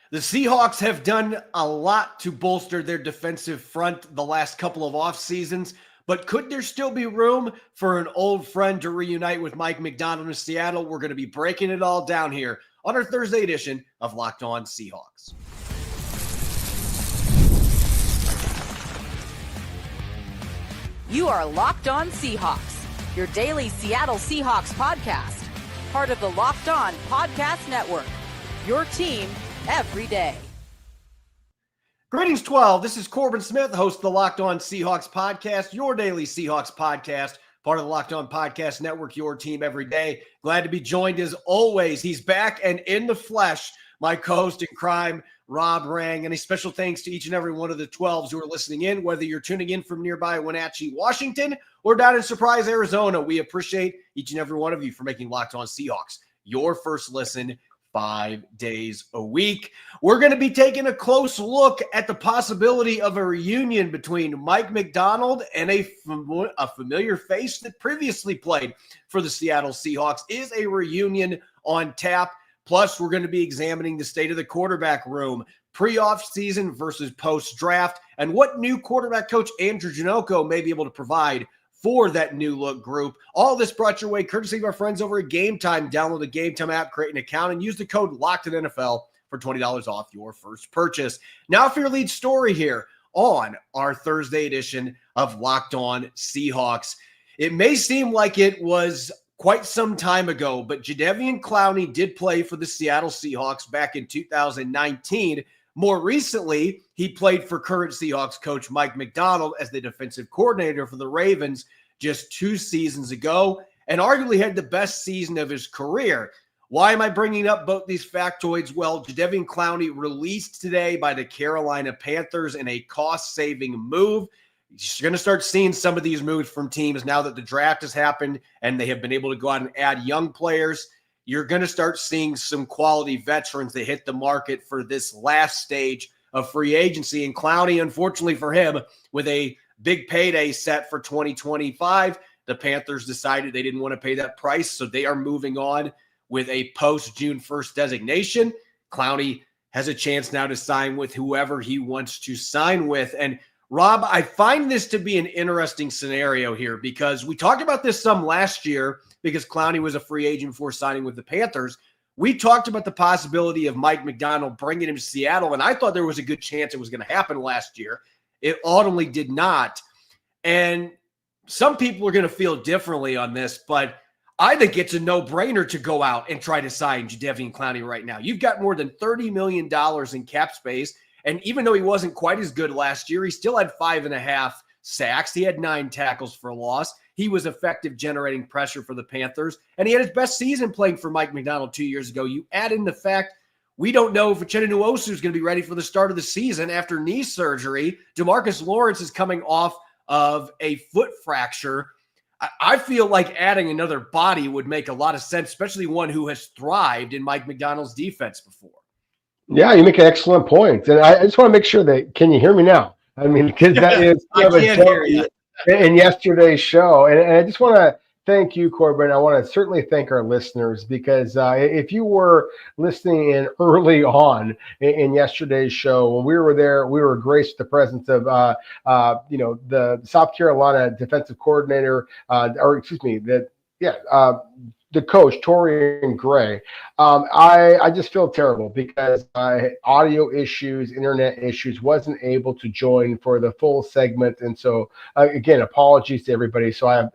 The Seahawks have done a lot to bolster their defensive front the last couple of off seasons, but could there still be room for an old friend to reunite with Mike Macdonald in Seattle? We're going to be breaking it all down here on our Thursday edition of Locked On Seahawks. You are Locked On Seahawks, your daily Seattle Seahawks podcast, part of the Locked On Podcast Network, your team every day. Greetings, 12. This is Corbin Smith, host of the Locked On Seahawks podcast, your daily Seahawks podcast, part of the Locked On Podcast Network, your team every day. Glad to be joined as always. He's back and in the flesh, my co-host in crime, Rob Rang. And a special thanks to each and every one of the 12s who are listening in, whether you're tuning in from nearby Wenatchee, Washington, or down in Surprise, Arizona. We appreciate each and every one of you for making Locked On Seahawks your first listen 5 days a week. We're going to be taking a close look at the possibility of a reunion between Mike Macdonald and a familiar face that previously played for the Seattle Seahawks. Is a reunion on tap? Plus, we're going to be examining the state of the quarterback room, pre-off season versus post-draft, and what new quarterback coach Andrew Janocko may be able to provide for that new look group. All this brought your way courtesy of our friends over at Game Time. Download the Game Time app, create an account, and use the code LOCKEDONNFL for $20 off your first purchase. Now for your lead story here on our Thursday edition of Locked On Seahawks. It may seem like it was quite some time ago, but Jadeveon Clowney did play for the Seattle Seahawks back in 2019. More recently, he played for current Seahawks coach Mike Macdonald as the defensive coordinator for the Ravens just 2 seasons ago, and arguably had the best season of his career. Why am I bringing up both these factoids? Well, Jadeveon Clowney released today by the Carolina Panthers in a cost-saving move. You're going to start seeing some of these moves from teams now that the draft has happened and they have been able to go out and add young players. You're going to start seeing some quality veterans that hit the market for this last stage of free agency. And Clowney, unfortunately for him, with a big payday set for 2025, the Panthers decided they didn't want to pay that price, so they are moving on with a post-June 1st designation. Clowney has a chance now to sign with whoever he wants to sign with. And Rob, I find this to be an interesting scenario here because we talked about this some last year because Clowney was a free agent before signing with the Panthers. We talked about the possibility of Mike Macdonald bringing him to Seattle, and I thought there was a good chance it was going to happen last year. It ultimately did not. And some people are going to feel differently on this, but I think it's a no-brainer to go out and try to sign Jadeveon Clowney right now. You've got more than $30 million in cap space. And even though he wasn't quite as good last year, he still had 5.5 sacks. He had 9 tackles for loss. He was effective generating pressure for the Panthers. And he had his best season playing for Mike Macdonald 2 years ago. You add in the fact we don't know if Uchenna Nwosu is going to be ready for the start of the season after knee surgery. DeMarcus Lawrence is coming off of a foot fracture. I feel like adding another body would make a lot of sense, especially one who has thrived in Mike Macdonald's defense before. Yeah, you make an excellent point. And I just want to make sure that, can you hear me now? I mean, because that is I can't hear you. In yesterday's show. And I just want to thank you, Corbin. I want to certainly thank our listeners because if you were listening in early on in yesterday's show, when we were there, we were graced with the presence of, the South Carolina defensive coordinator, the coach, Torian Gray. I just feel terrible because audio issues, internet issues, wasn't able to join for the full segment. And so, again, apologies to everybody. So I have,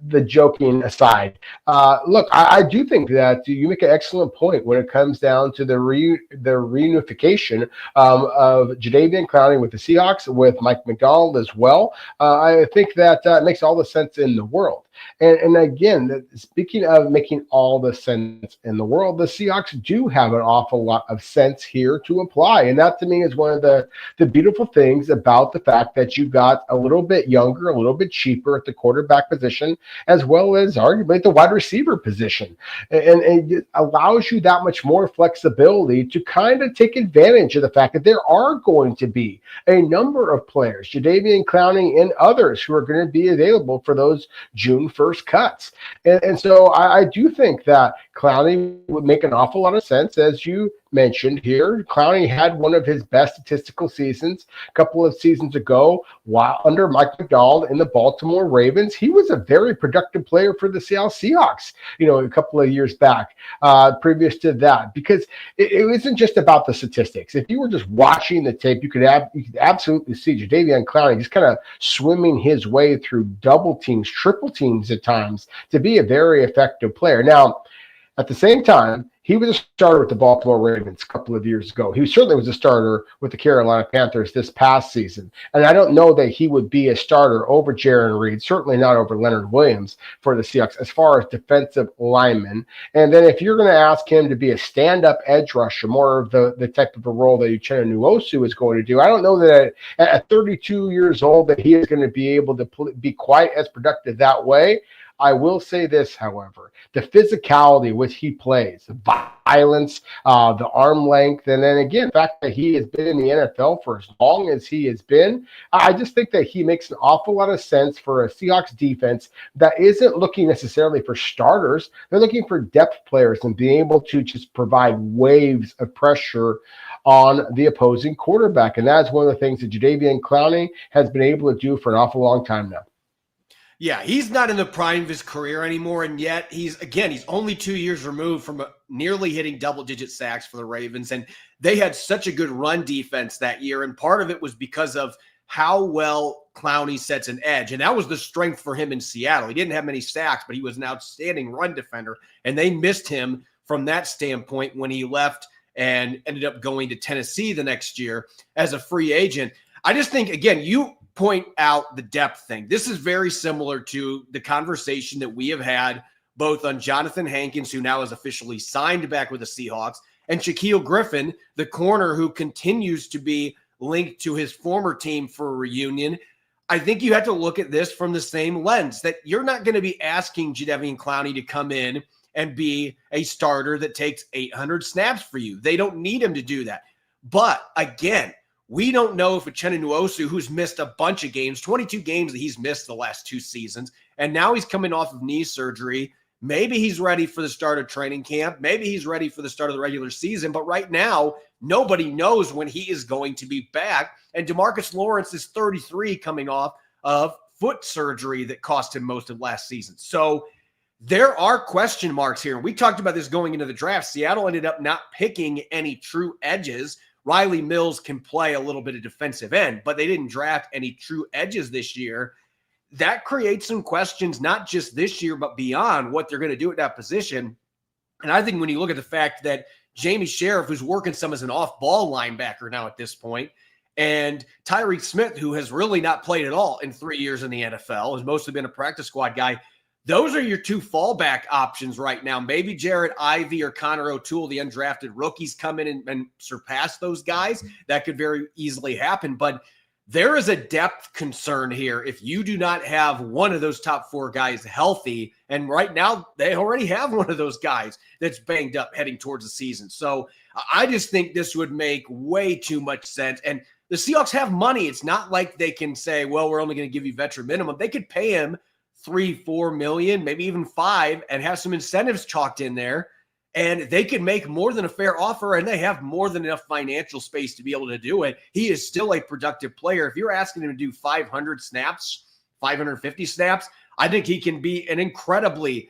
the joking aside. Look, I do think that you make an excellent point when it comes down to the reunification of Jadeveon Clowney with the Seahawks, with Mike Macdonald as well. I think that makes all the sense in the world. And again, speaking of making all the sense in the world, the Seahawks do have an awful lot of sense here to apply. And that to me is one of the beautiful things about the fact that you got a little bit younger, a little bit cheaper at the quarterback position as well as arguably the wide receiver position. And it allows you that much more flexibility to kind of take advantage of the fact that there are going to be a number of players, Jadeveon Clowney and others, who are going to be available for those June 1st cuts. And so I do think that Clowney would make an awful lot of sense. As you mentioned here, Clowney had one of his best statistical seasons a couple of seasons ago while under Mike Macdonald in the Baltimore Ravens. He was a very productive player for the Seattle Seahawks, a couple of years back, previous to that, because it isn't just about the statistics. If you were just watching the tape, you could absolutely see Jadeveon Clowney just kind of swimming his way through double teams, triple teams at times to be a very effective player. Now, at the same time, he was a starter with the Baltimore Ravens a couple of years ago. He certainly was a starter with the Carolina Panthers this past season. And I don't know that he would be a starter over Jarran Reed, certainly not over Leonard Williams for the Seahawks as far as defensive linemen. And then if you're going to ask him to be a stand-up edge rusher, more of the type of a role that Janowicz is going to do, I don't know that at 32 years old that he is going to be able to be quite as productive that way. I will say this, however, the physicality which he plays, the violence, the arm length, and then again, the fact that he has been in the NFL for as long as he has been, I just think that he makes an awful lot of sense for a Seahawks defense that isn't looking necessarily for starters. They're looking for depth players and being able to just provide waves of pressure on the opposing quarterback. And that's one of the things that Jadeveon Clowney has been able to do for an awful long time now. Yeah, he's not in the prime of his career anymore, and yet he's only 2 years removed from nearly hitting double-digit sacks for the Ravens, and they had such a good run defense that year, and part of it was because of how well Clowney sets an edge, and that was the strength for him in Seattle. He didn't have many sacks, but he was an outstanding run defender, and they missed him from that standpoint when he left and ended up going to Tennessee the next year as a free agent. I just think, again, you point out the depth thing. This is very similar to the conversation that we have had both on Jonathan Hankins, who now is officially signed back with the Seahawks, and Shaquille Griffin, the corner who continues to be linked to his former team for a reunion. I think you have to look at this from the same lens, that you're not going to be asking Jadeveon Clowney to come in and be a starter that takes 800 snaps for you. They don't need him to do that. But again, we don't know if Janowicz, who's missed a bunch of games, 22 games that he's missed the last 2 seasons, and now he's coming off of knee surgery. Maybe he's ready for the start of training camp. Maybe he's ready for the start of the regular season. But right now, nobody knows when he is going to be back. And DeMarcus Lawrence is 33 coming off of foot surgery that cost him most of last season. So there are question marks here. We talked about this going into the draft. Seattle ended up not picking any true edges. Riley Mills can play a little bit of defensive end, but they didn't draft any true edges this year. That creates some questions, not just this year, but beyond what they're going to do at that position. And I think when you look at the fact that Jamie Sheriff, who's working some as an off-ball linebacker now at this point, and Tyreek Smith, who has really not played at all in 3 years in the NFL, has mostly been a practice squad guy, those are your 2 fallback options right now. Maybe Jared Ivey or Connor O'Toole, the undrafted rookies, come in and surpass those guys. That could very easily happen. But there is a depth concern here if you do not have one of those top 4 guys healthy. And right now, they already have one of those guys that's banged up heading towards the season. So I just think this would make way too much sense. And the Seahawks have money. It's not like they can say, well, we're only going to give you veteran minimum. They could pay him $3-4 million, maybe even $5 million, and have some incentives chalked in there, and they can make more than a fair offer, and they have more than enough financial space to be able to do it. He is still a productive player. If you're asking him to do 500 snaps, 550 snaps, I think he can be an incredibly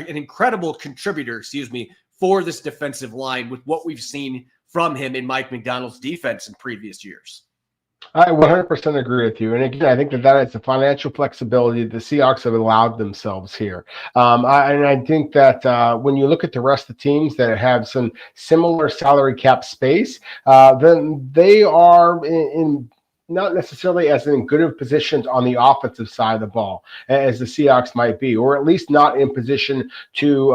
incredible contributor, for this defensive line with what we've seen from him in Mike Macdonald's defense in previous years. I 100% agree with you. And again, I think that is the financial flexibility the Seahawks have allowed themselves here. I think that when you look at the rest of the teams that have some similar salary cap space, then they are in not necessarily as in good of positions on the offensive side of the ball as the Seahawks might be, or at least not in position to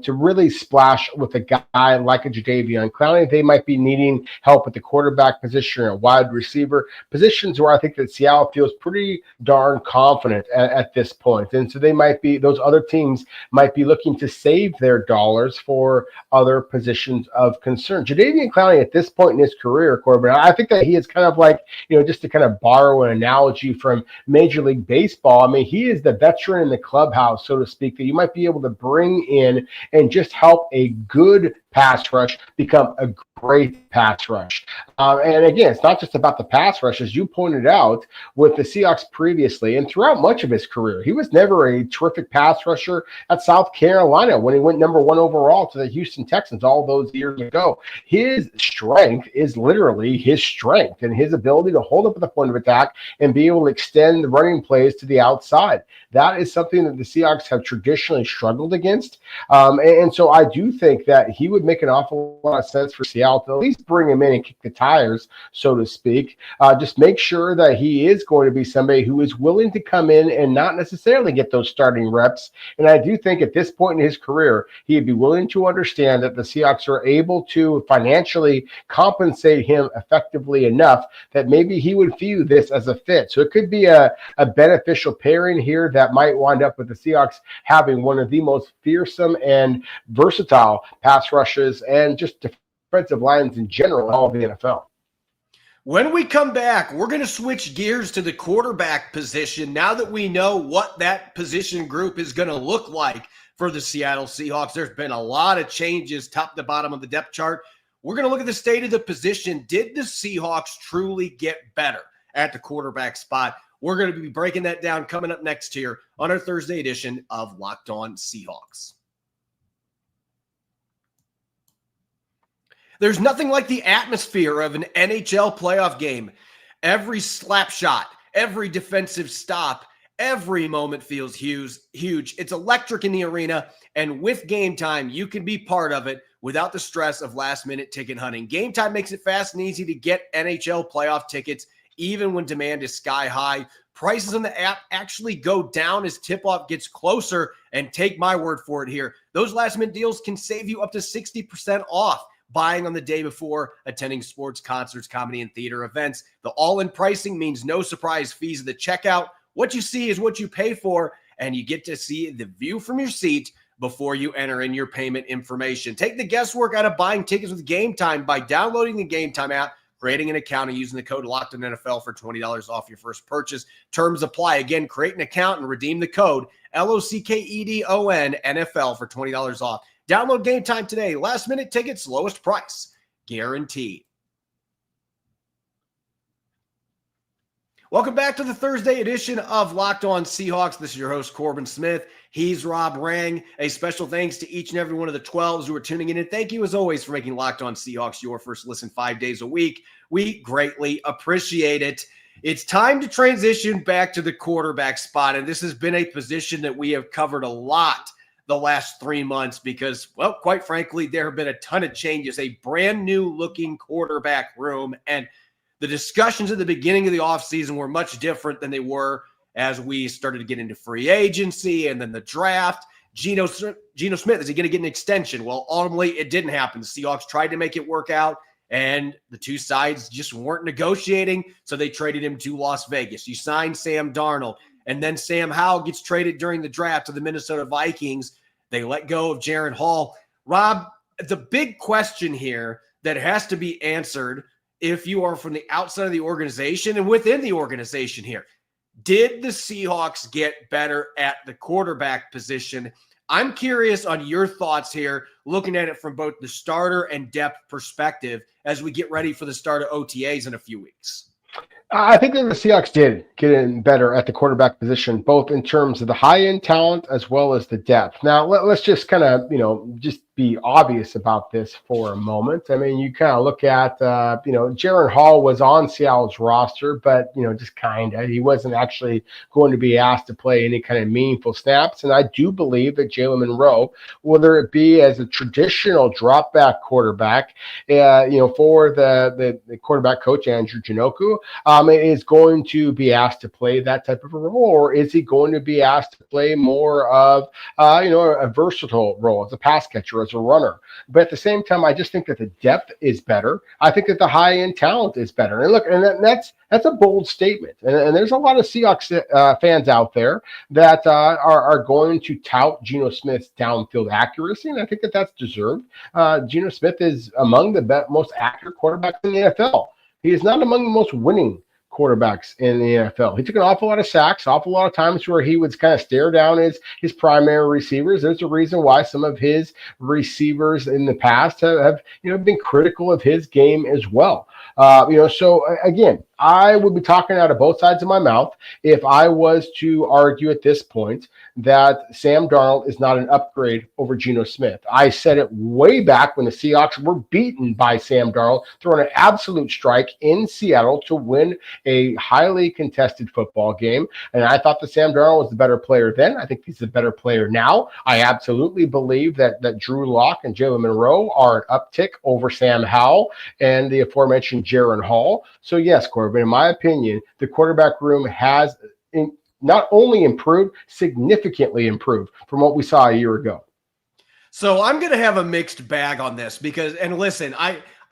really splash with a guy like a Jadeveon Clowney. They might be needing help at the quarterback position or a wide receiver, positions where I think that Seattle feels pretty darn confident at this point. And so those other teams might be looking to save their dollars for other positions of concern. Jadeveon Clowney at this point in his career, Corbin, I think that he is kind of like, just to kind of borrow an analogy from Major League Baseball, I mean, he is the veteran in the clubhouse, so to speak, that you might be able to bring in and just help a good pass rush become a great pass rush. And again, it's not just about the pass rush, as you pointed out with the Seahawks previously and throughout much of his career. He was never a terrific pass rusher at South Carolina when he went number 1 overall to the Houston Texans all those years ago. His strength is literally his strength and his ability to hold up at the point of attack and be able to extend the running plays to the outside. That is something that the Seahawks have traditionally struggled against. And so I do think that he would make an awful lot of sense for Seattle to at least bring him in and kick the tires, so to speak. Just make sure that he is going to be somebody who is willing to come in and not necessarily get those starting reps. And I do think at this point in his career, he'd be willing to understand that the Seahawks are able to financially compensate him effectively enough that maybe he would view this as a fit. So it could be a beneficial pairing here that might wind up with the Seahawks having one of the most fearsome and versatile pass rushes and just defensive lines in general in all of the NFL. When we come back, we're going to switch gears to the quarterback position now that we know what that position group is going to look like for the Seattle Seahawks. There's been a lot of changes top to bottom of the depth chart. We're going to look at the state of the position. Did the Seahawks truly get better at the quarterback spot? We're going to be breaking that down coming up next here on our Thursday edition of Locked On Seahawks. There's nothing like the atmosphere of an NHL playoff game. Every slap shot, every defensive stop, every moment feels huge. It's electric in the arena, and with Game Time, you can be part of it without the stress of last-minute ticket hunting. Game Time makes it fast and easy to get NHL playoff tickets, even when demand is sky high. Prices on the app actually go down as tip-off gets closer, and take my word for it here, those last-minute deals can save you up to 60% off buying on the day before attending sports, concerts, comedy, and theater events. The all-in pricing means no surprise fees at the checkout. What you see is what you pay for, and you get to see the view from your seat before you enter in your payment information. Take the guesswork out of buying tickets with Game Time by downloading the Game Time app, creating an account, and using the code LOCKEDONNFL for $20 off your first purchase. Terms apply. Again, create an account and redeem the code LOCKEDON NFL for $20 off. Download Game Time today. Last minute tickets, lowest price, guaranteed. Welcome back to the Thursday edition of Locked On Seahawks. This is your host, Corbin Smith. He's Rob Rang. A special thanks to each and every one of the 12s who are tuning in. And thank you, as always, for making Locked On Seahawks your first listen 5 days a week. We greatly appreciate it. It's time to transition back to the quarterback spot. And this has been a position that we have covered a lot the last 3 months because, well, quite frankly, there have been a ton of changes, a brand new looking quarterback room. And the discussions at the beginning of the offseason were much different than they were as we started to get into free agency and then the draft. Geno Smith, is he going to get an extension? Well, ultimately, it didn't happen. The Seahawks tried to make it work out, and the two sides just weren't negotiating, so they traded him to Las Vegas. You signed Sam Darnold. And then Sam Howell gets traded during the draft to the Minnesota Vikings. They let go of Jaron Hall. Rob, the big question here that has to be answered if you are from the outside of the organization and within the organization here, did the Seahawks get better at the quarterback position? I'm curious on your thoughts here, looking at it from both the starter and depth perspective as we get ready for the start of OTAs in a few weeks. I think that the Seahawks did get in better at the quarterback position, both in terms of the high-end talent as well as the depth. Now, let's just kind of, just be obvious about this for a moment. I mean, you kind of look at, Jaren Hall was on Seattle's roster, but, just kind of. He wasn't actually going to be asked to play any kind of meaningful snaps. And I do believe that Jalen Milroe, whether it be as a traditional drop back quarterback, for the quarterback coach, Andrew Janocko, is going to be asked to play that type of a role, or is he going to be asked to play more of, a versatile role as a pass catcher, as a runner? But at the same time, I just think that the depth is better. I think that the high-end talent is better. And look, and that's a bold statement. And there's a lot of Seahawks fans out there that are going to tout Geno Smith's downfield accuracy, and I think that that's deserved. Geno Smith is among the most accurate quarterbacks in the NFL. He is not among the most winning quarterbacks in the NFL. He took an awful lot of sacks, awful lot of times where he would kind of stare down his primary receivers. There's a reason why some of his receivers in the past have been critical of his game as well. So again, I would be talking out of both sides of my mouth if I was to argue at this point that Sam Darnold is not an upgrade over Geno Smith. I said it way back when the Seahawks were beaten by Sam Darnold, throwing an absolute strike in Seattle to win a highly contested football game. And I thought that Sam Darnold was the better player then. I think he's a better player now. I absolutely believe that Drew Lock and Jalen Milroe are an uptick over Sam Howell and the aforementioned Jaren Hall. So yes, Corbin, in my opinion, the quarterback room has not only improved, significantly improved from what we saw a year ago. So I'm going to have a mixed bag on this because, and listen,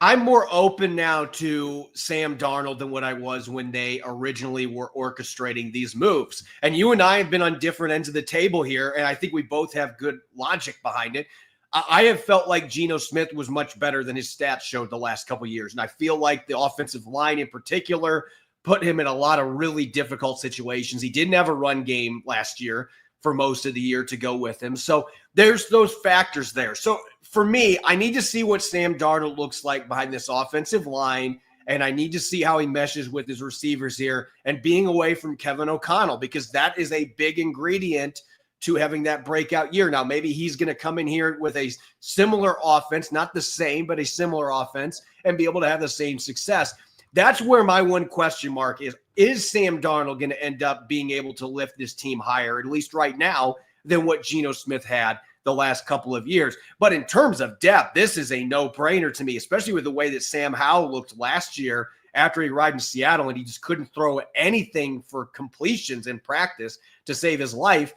I'm more open now to Sam Darnold than what I was when they originally were orchestrating these moves. And you and I have been on different ends of the table here, and I think we both have good logic behind it. I have felt like Geno Smith was much better than his stats showed the last couple of years. And I feel like the offensive line in particular put him in a lot of really difficult situations. He didn't have a run game last year for most of the year to go with him. So there's those factors there. So for me, I need to see what Sam Darnold looks like behind this offensive line, and I need to see how he meshes with his receivers here and being away from Kevin O'Connell, because that is a big ingredient to having that breakout year. Now, maybe he's going to come in here with a similar offense, not the same, but a similar offense, and be able to have the same success. That's where my one question mark is Sam Darnold going to end up being able to lift this team higher, at least right now, than what Geno Smith had the last couple of years? But in terms of depth, this is a no-brainer to me, especially with the way that Sam Howell looked last year after he arrived in Seattle and he just couldn't throw anything for completions in practice to save his life.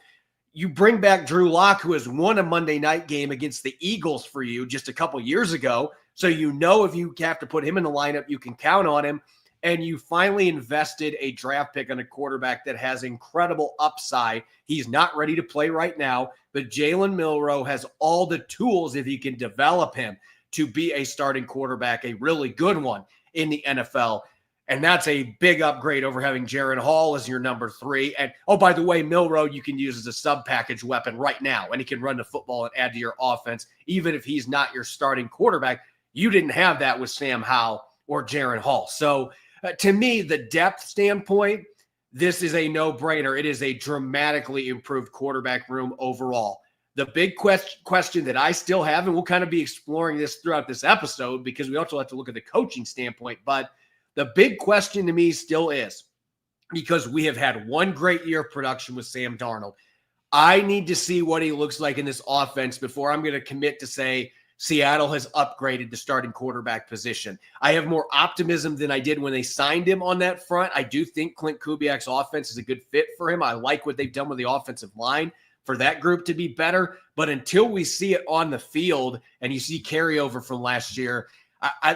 You bring back Drew Lock, who has won a Monday night game against the Eagles for you just a couple years ago. So if you have to put him in the lineup, you can count on him. And you finally invested a draft pick on a quarterback that has incredible upside. He's not ready to play right now, but Jalen Milroe has all the tools, if you can develop him, to be a starting quarterback, a really good one in the NFL. And that's a big upgrade over having Jaren Hall as your number 3. And, oh, by the way, Milroe you can use as a sub-package weapon right now, and he can run the football and add to your offense, even if he's not your starting quarterback. You didn't have that with Sam Howell or Jaren Hall. So to me, the depth standpoint, this is a no-brainer. It is a dramatically improved quarterback room overall. The big question that I still have, and we'll kind of be exploring this throughout this episode because we also have to look at the coaching standpoint, but the big question to me still is, because we have had one great year of production with Sam Darnold, I need to see what he looks like in this offense before I'm going to commit to say Seattle has upgraded the starting quarterback position. I have more optimism than I did when they signed him on that front. I do think Clint Kubiak's offense is a good fit for him. I like what they've done with the offensive line for that group to be better. But until we see it on the field and you see carryover from last year,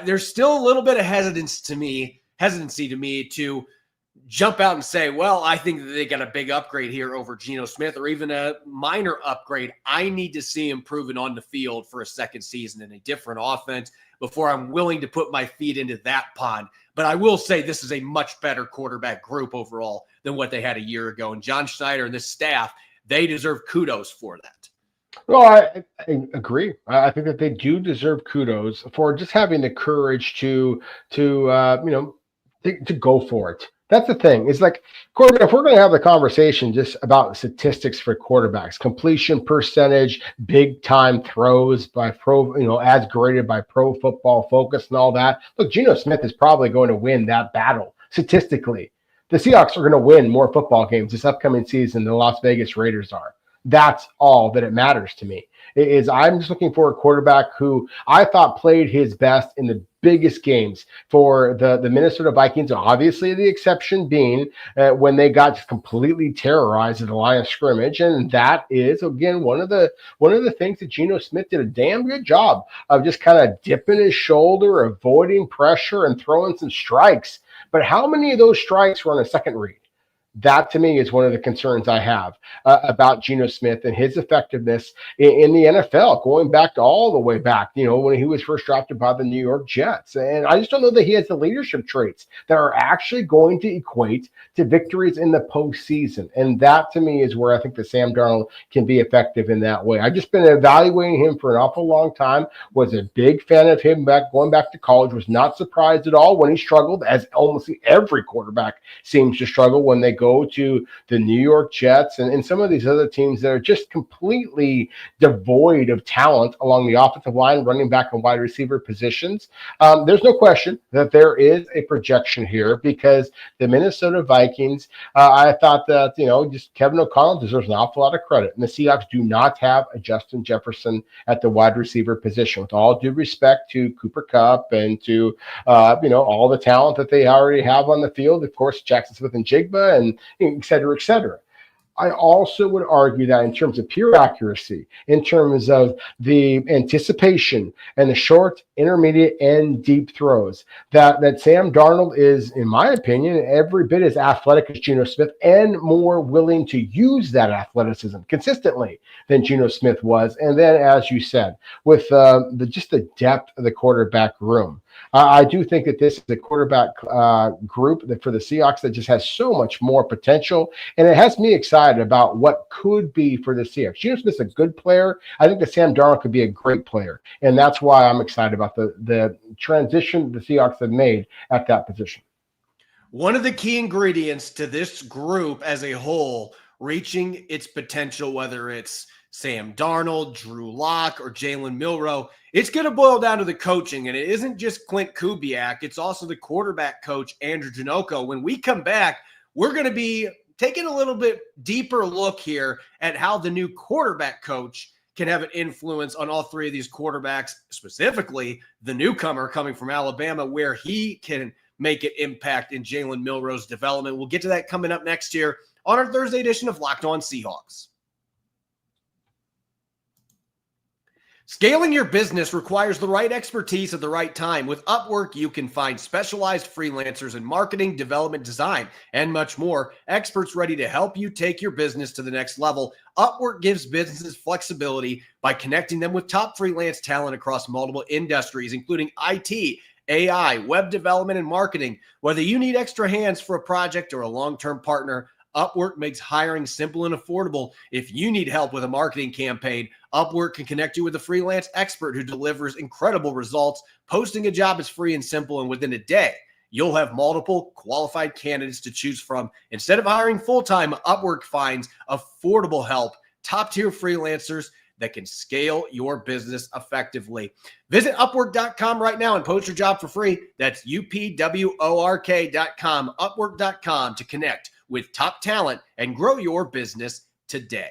there's still a little bit of hesitancy to me to jump out and say, well, I think that they got a big upgrade here over Geno Smith, or even a minor upgrade. I need to see him proven on the field for a second season in a different offense before I'm willing to put my feet into that pond. But I will say this is a much better quarterback group overall than what they had a year ago. And John Schneider and this staff, they deserve kudos for that. Well, I agree. I think that they do deserve kudos for just having the courage to go for it, That's the thing. It's like, Corbin, if we're going to have the conversation just about statistics for quarterbacks, completion percentage, big time throws by as graded by Pro Football Focus and all that. Look, Geno Smith is probably going to win that battle statistically. The Seahawks are going to win more football games this upcoming season than the Las Vegas Raiders are. That's all that it matters to me. I'm just looking for a quarterback who I thought played his best in the biggest games for the Minnesota Vikings, obviously the exception being when they got just completely terrorized at the line of scrimmage. And that is, again, one of the things that Geno Smith did a damn good job of, just kind of dipping his shoulder, avoiding pressure, and throwing some strikes. But how many of those strikes were on a second read? That, to me, is one of the concerns I have about Geno Smith and his effectiveness in the NFL, going back to all the way back, when he was first drafted by the New York Jets. And I just don't know that he has the leadership traits that are actually going to equate to victories in the postseason. And that, to me, is where I think that Sam Darnold can be effective in that way. I've just been evaluating him for an awful long time, was a big fan of him going back to college, was not surprised at all when he struggled, as almost every quarterback seems to struggle when they go to the New York Jets and some of these other teams that are just completely devoid of talent along the offensive line, running back and wide receiver positions. There's no question that there is a projection here because the Minnesota Vikings, I thought that, just Kevin O'Connell deserves an awful lot of credit. And the Seahawks do not have a Justin Jefferson at the wide receiver position. With all due respect to Cooper Kupp and to, all the talent that they already have on the field, of course, Jackson Smith and Jigba and et cetera, et cetera. I also would argue that in terms of pure accuracy, in terms of the anticipation and the short, intermediate, and deep throws, that Sam Darnold is, in my opinion, every bit as athletic as Geno Smith and more willing to use that athleticism consistently than Geno Smith was. And then, as you said, with just the depth of the quarterback room, I do think that this is a quarterback group that for the Seahawks that just has so much more potential, and it has me excited about what could be for the Seahawks. Geno Smith's a good player. I think that Sam Darnold could be a great player, and that's why I'm excited about the transition the Seahawks have made at that position. One of the key ingredients to this group as a whole reaching its potential, whether it's Sam Darnold, Drew Lock, or Jalen Milroe, it's going to boil down to the coaching. And it isn't just Clint Kubiak. It's also the quarterback coach, Andrew Janocko. When we come back, we're going to be taking a little bit deeper look here at how the new quarterback coach can have an influence on all three of these quarterbacks, specifically the newcomer coming from Alabama, where he can make an impact in Jalen Milroe's development. We'll get to that coming up next year on our Thursday edition of Locked On Seahawks. Scaling your business requires the right expertise at the right time. With Upwork, you can find specialized freelancers in marketing, development, design, and much more. Experts ready to help you take your business to the next level. Upwork gives businesses flexibility by connecting them with top freelance talent across multiple industries, including IT, AI, web development, and marketing. Whether you need extra hands for a project or a long-term partner, Upwork makes hiring simple and affordable. If you need help with a marketing campaign, Upwork can connect you with a freelance expert who delivers incredible results. Posting a job is free and simple, and within a day, you'll have multiple qualified candidates to choose from. Instead of hiring full-time, Upwork finds affordable help, top-tier freelancers that can scale your business effectively. Visit Upwork.com right now and post your job for free. That's UPWORK.com, Upwork.com to connect with top talent and grow your business today.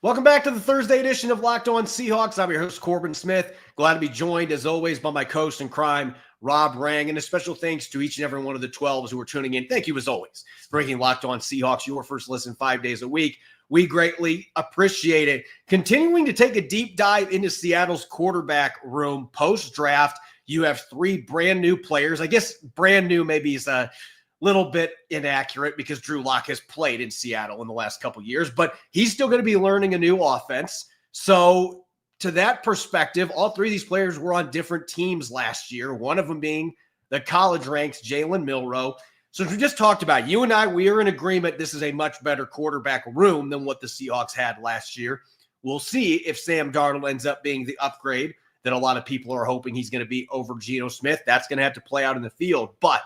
Welcome back to the Thursday edition of Locked On Seahawks. I'm your host, Corbin Smith. Glad to be joined, as always, by my co-host in crime, Rob Rang. And a special thanks to each and every one of the 12s who are tuning in. Thank you, as always, for making Locked On Seahawks your first listen 5 days a week. We greatly appreciate it. Continuing to take a deep dive into Seattle's quarterback room post-draft, you have three brand new players. I guess brand new maybe is a little bit inaccurate because Drew Lock has played in Seattle in the last couple of years, but he's still going to be learning a new offense. So to that perspective, all three of these players were on different teams last year, one of them being the college ranks, Jalen Milroe. So as we just talked about, you and I, we are in agreement this is a much better quarterback room than what the Seahawks had last year. We'll see if Sam Darnold ends up being the upgrade that a lot of people are hoping he's going to be over Geno Smith. That's going to have to play out in the field. But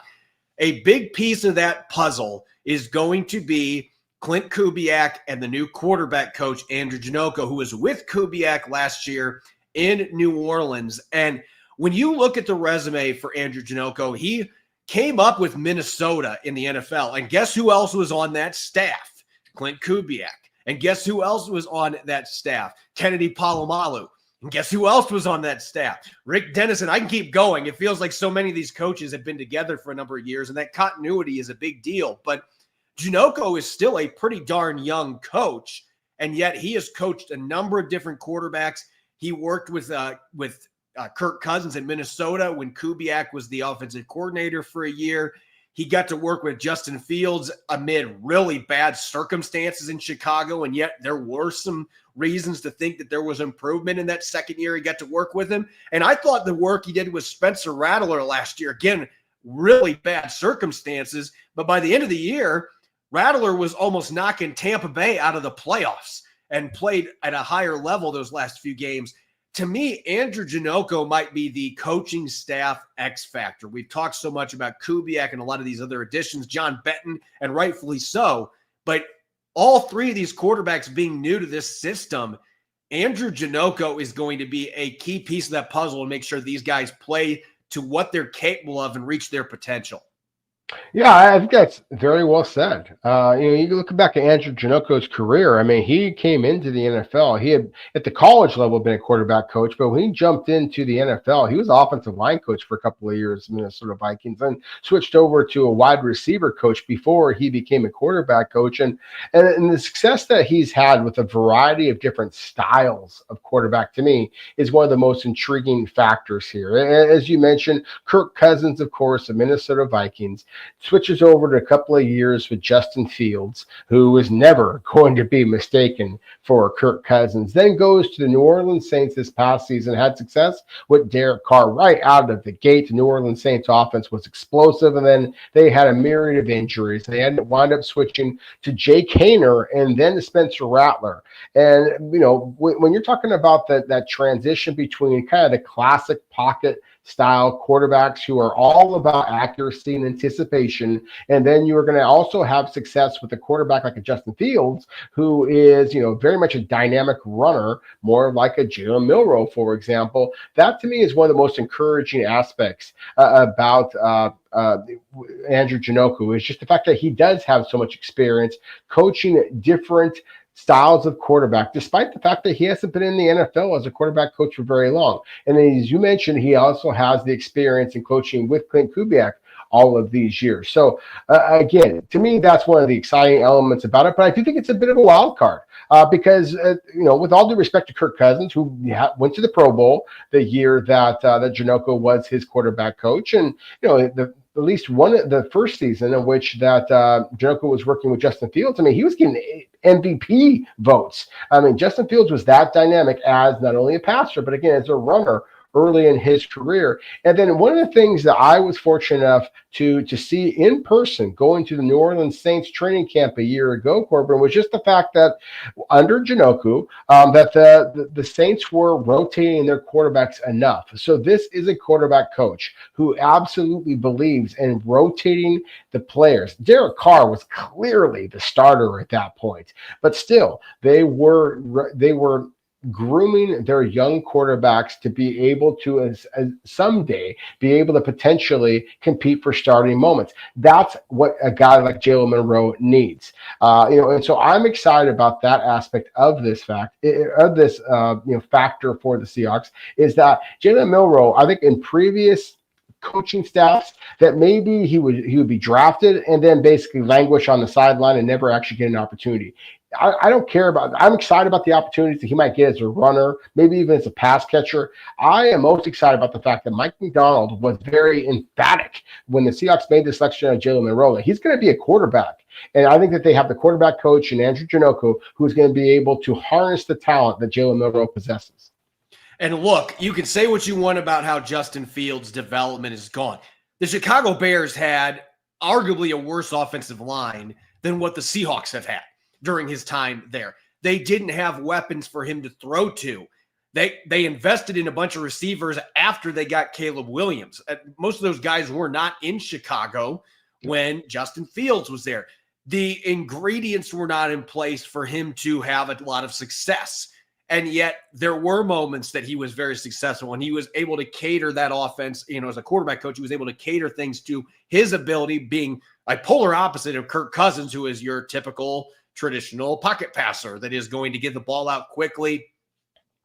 a big piece of that puzzle is going to be Clint Kubiak and the new quarterback coach, Andrew Janocko, who was with Kubiak last year in New Orleans. And when you look at the resume for Andrew Janocko, he came up with Minnesota in the NFL. And guess who else was on that staff? Clint Kubiak. And guess who else was on that staff? Kennedy Palomalu. And guess who else was on that staff? Rick Dennison. I can keep going. It feels like so many of these coaches have been together for a number of years, and that continuity is a big deal. But Janocko is still a pretty darn young coach, and yet he has coached a number of different quarterbacks. He worked with Kirk Cousins in Minnesota when Kubiak was the offensive coordinator for a year. He got to work with Justin Fields amid really bad circumstances in Chicago, and yet there were some reasons to think that there was improvement in that second year he got to work with him. And I thought the work he did with Spencer Rattler last year, again, really bad circumstances, but by the end of the year, Rattler was almost knocking Tampa Bay out of the playoffs and played at a higher level those last few games. To me, Andrew Janocko might be the coaching staff X factor. We've talked so much about Kubiak and a lot of these other additions, John Benton, and rightfully so. But all three of these quarterbacks being new to this system, Andrew Janocko is going to be a key piece of that puzzle and make sure these guys play to what they're capable of and reach their potential. Yeah, I think that's very well said. You look back at Andrew Janocko's career. I mean, he came into the NFL. He had, at the college level, been a quarterback coach, but when he jumped into the NFL, he was an offensive line coach for a couple of years in the Minnesota Vikings, then switched over to a wide receiver coach before he became a quarterback coach. And the success that he's had with a variety of different styles of quarterback, to me, is one of the most intriguing factors here. As you mentioned, Kirk Cousins, of course, the Minnesota Vikings, switches over to a couple of years with Justin Fields, who is never going to be mistaken for Kirk Cousins, then goes to the New Orleans Saints this past season, had success with Derek Carr right out of the gate. The New Orleans Saints offense was explosive, and then they had a myriad of injuries. They had to wind up switching to Jake Haener and then to Spencer Rattler. And, when you're talking about that transition between kind of the classic pocket style quarterbacks who are all about accuracy and anticipation, and then you are going to also have success with a quarterback like a Justin Fields, who is, very much a dynamic runner, more like a Jalen Milroe, for example. That to me is one of the most encouraging aspects about Andrew Janocko, is just the fact that he does have so much experience coaching different styles of quarterback, despite the fact that he hasn't been in the NFL as a quarterback coach for very long. And as you mentioned, he also has the experience in coaching with Clint Kubiak all of these years. So again, to me, that's one of the exciting elements about it. But I do think it's a bit of a wild card because, with all due respect to Kirk Cousins, who went to the Pro Bowl the year that Janocko was his quarterback coach, and at least the first season in which that Janocko was working with Justin Fields, I mean, he was getting MVP votes. I mean, Justin Fields was that dynamic as not only a passer, but again, as a runner early in his career. And then one of the things that I was fortunate enough to see in person going to the New Orleans Saints training camp a year ago, Corbin, was just the fact that under Janocko, that the Saints were rotating their quarterbacks enough. So this is a quarterback coach who absolutely believes in rotating the players. Derek Carr was clearly the starter at that point, but still they were grooming their young quarterbacks to be able to as someday be able to potentially compete for starting moments. That's what a guy like Jalen Milroe needs. And so I'm excited about that aspect of this factor for the Seahawks, is that Jalen Milroe, I think in previous coaching staffs, that maybe he would be drafted and then basically languish on the sideline and never actually get an opportunity. I don't care about. I'm excited about the opportunities that he might get as a runner, maybe even as a pass catcher. I am most excited about the fact that Mike Macdonald was very emphatic when the Seahawks made the selection of Jalen Milroe. He's going to be a quarterback. And I think that they have the quarterback coach in Andrew Janocko, who's going to be able to harness the talent that Jalen Milroe possesses. And look, you can say what you want about how Justin Fields' development is gone. The Chicago Bears had arguably a worse offensive line than what the Seahawks have had during his time there. They didn't have weapons for him to throw to. They invested in a bunch of receivers after they got Caleb Williams. Most of those guys were not in Chicago when Justin Fields was there. The ingredients were not in place for him to have a lot of success. And yet there were moments that he was very successful, and he was able to cater that offense. As a quarterback coach, he was able to cater things to his ability, being a polar opposite of Kirk Cousins, who is your typical traditional pocket passer that is going to get the ball out quickly.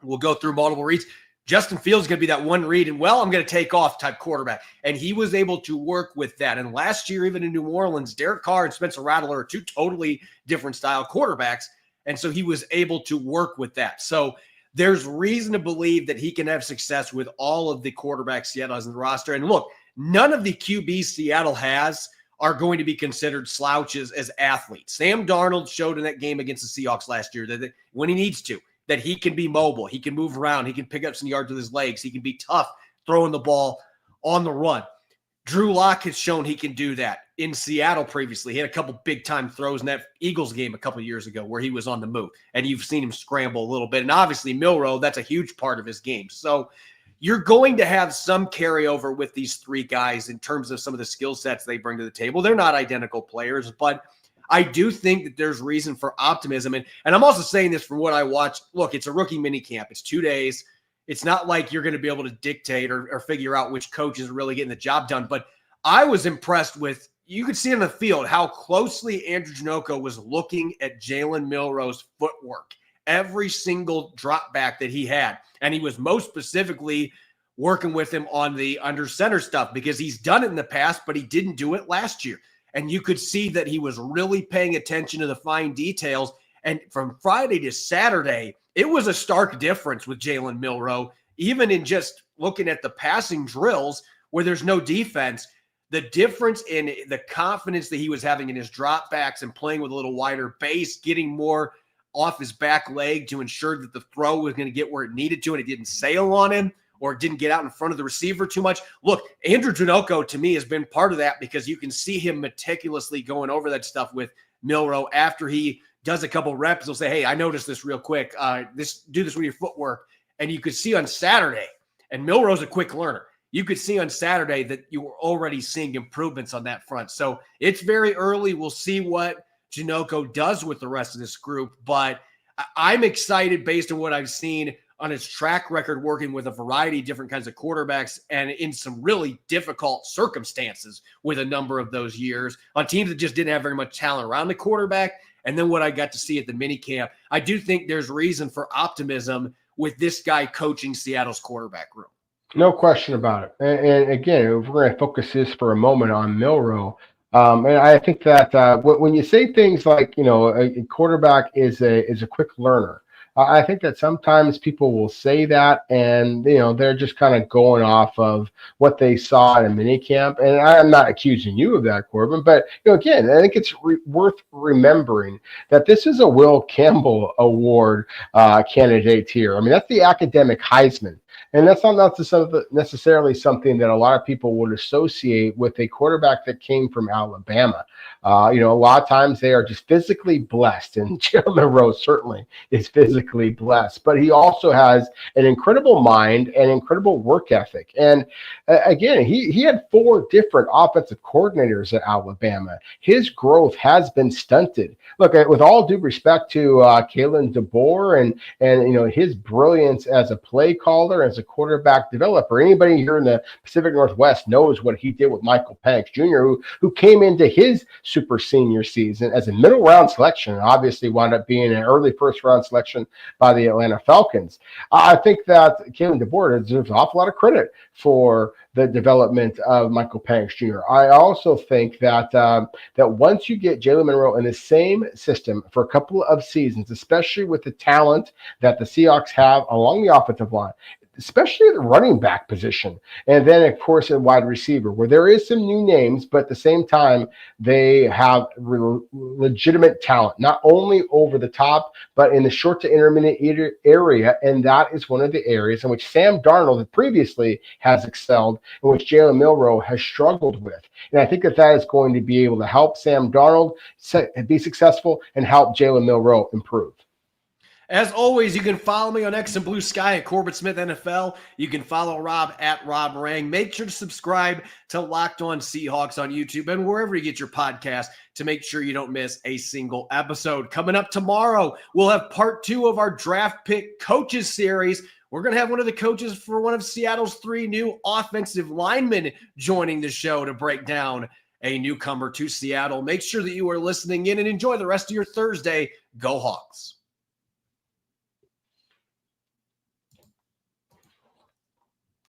We'll go through multiple reads. Justin Fields is going to be that one read and, I'm going to take off type quarterback. And he was able to work with that. And last year, even in New Orleans, Derek Carr and Spencer Rattler are two totally different style quarterbacks. And so he was able to work with that. So there's reason to believe that he can have success with all of the quarterbacks Seattle has in the roster. And look, none of the QBs Seattle has are going to be considered slouches as athletes. Sam Darnold showed in that game against the Seahawks last year that when he needs to, that he can be mobile, he can move around, he can pick up some yards with his legs, he can be tough throwing the ball on the run. Drew Lock has shown he can do that in Seattle previously. He had a couple big-time throws in that Eagles game a couple of years ago where he was on the move, and you've seen him scramble a little bit. And obviously Milroe, that's a huge part of his game. So you're going to have some carryover with these three guys in terms of some of the skill sets they bring to the table. They're not identical players, but I do think that there's reason for optimism. And I'm also saying this from what I watched. Look, it's a rookie mini camp. It's 2 days. It's not like you're going to be able to dictate or figure out which coach is really getting the job done. But I was impressed with, you could see in the field how closely Andrew Janocko was looking at Jalen Milroe's footwork, every single drop back that he had. And he was most specifically working with him on the under center stuff because he's done it in the past, but he didn't do it last year. And you could see that he was really paying attention to the fine details. And from Friday to Saturday, it was a stark difference with Jalen Milroe, even in just looking at the passing drills where there's no defense. The difference in the confidence that he was having in his dropbacks and playing with a little wider base, getting more off his back leg to ensure that the throw was going to get where it needed to and it didn't sail on him or didn't get out in front of the receiver too much. Look, Andrew Janocko to me has been part of that because you can see him meticulously going over that stuff with Milroe. After he does a couple reps, he'll say, hey, I noticed this real quick. Do this with your footwork. And you could see on Saturday, and Milroe's a quick learner. You could see on Saturday that you were already seeing improvements on that front. So it's very early. We'll see what Janocko does with the rest of this group. But I'm excited based on what I've seen on his track record working with a variety of different kinds of quarterbacks and in some really difficult circumstances with a number of those years on teams that just didn't have very much talent around the quarterback. And then what I got to see at the minicamp, I do think there's reason for optimism with this guy coaching Seattle's quarterback room. No question about it. And again, if we're going to focus this for a moment on Milroe, and I think that when you say things like, a quarterback is a quick learner, I think that sometimes people will say that and, they're just kind of going off of what they saw in a minicamp. And I'm not accusing you of that, Corbin, but, again, I think it's worth remembering that this is a Will Campbell Award candidate here. I mean, that's the academic Heisman. And that's not necessarily something that a lot of people would associate with a quarterback that came from Alabama. A lot of times they are just physically blessed, and Jalen Milroe certainly is physically blessed. But he also has an incredible mind and incredible work ethic. And again, he had 4 different offensive coordinators at Alabama. His growth has been stunted. Look, with all due respect to Kalen DeBoer and his brilliance as a play caller, as a quarterback developer. Anybody here in the Pacific Northwest knows what he did with Michael Penix Jr., who came into his super senior season as a middle round selection and obviously wound up being an early first round selection by the Atlanta Falcons. I think that Kalen DeBoer deserves an awful lot of credit for the development of Michael Penix Jr. I also think that that once you get Jalen Milroe in the same system for a couple of seasons, especially with the talent that the Seahawks have along the offensive line, especially at the running back position. And then, of course, a wide receiver, where there is some new names, but at the same time, they have legitimate talent, not only over the top, but in the short to intermediate area. And that is one of the areas in which Sam Darnold previously has excelled, in which Jalen Milroe has struggled with. And I think that is going to be able to help Sam Darnold be successful and help Jalen Milroe improve. As always, you can follow me on X and Blue Sky at Corbin Smith NFL. You can follow Rob at Rob Rang. Make sure to subscribe to Locked On Seahawks on YouTube and wherever you get your podcast to make sure you don't miss a single episode. Coming up tomorrow, we'll have part 2 of our draft pick coaches series. We're going to have one of the coaches for one of Seattle's 3 new offensive linemen joining the show to break down a newcomer to Seattle. Make sure that you are listening in and enjoy the rest of your Thursday. Go Hawks.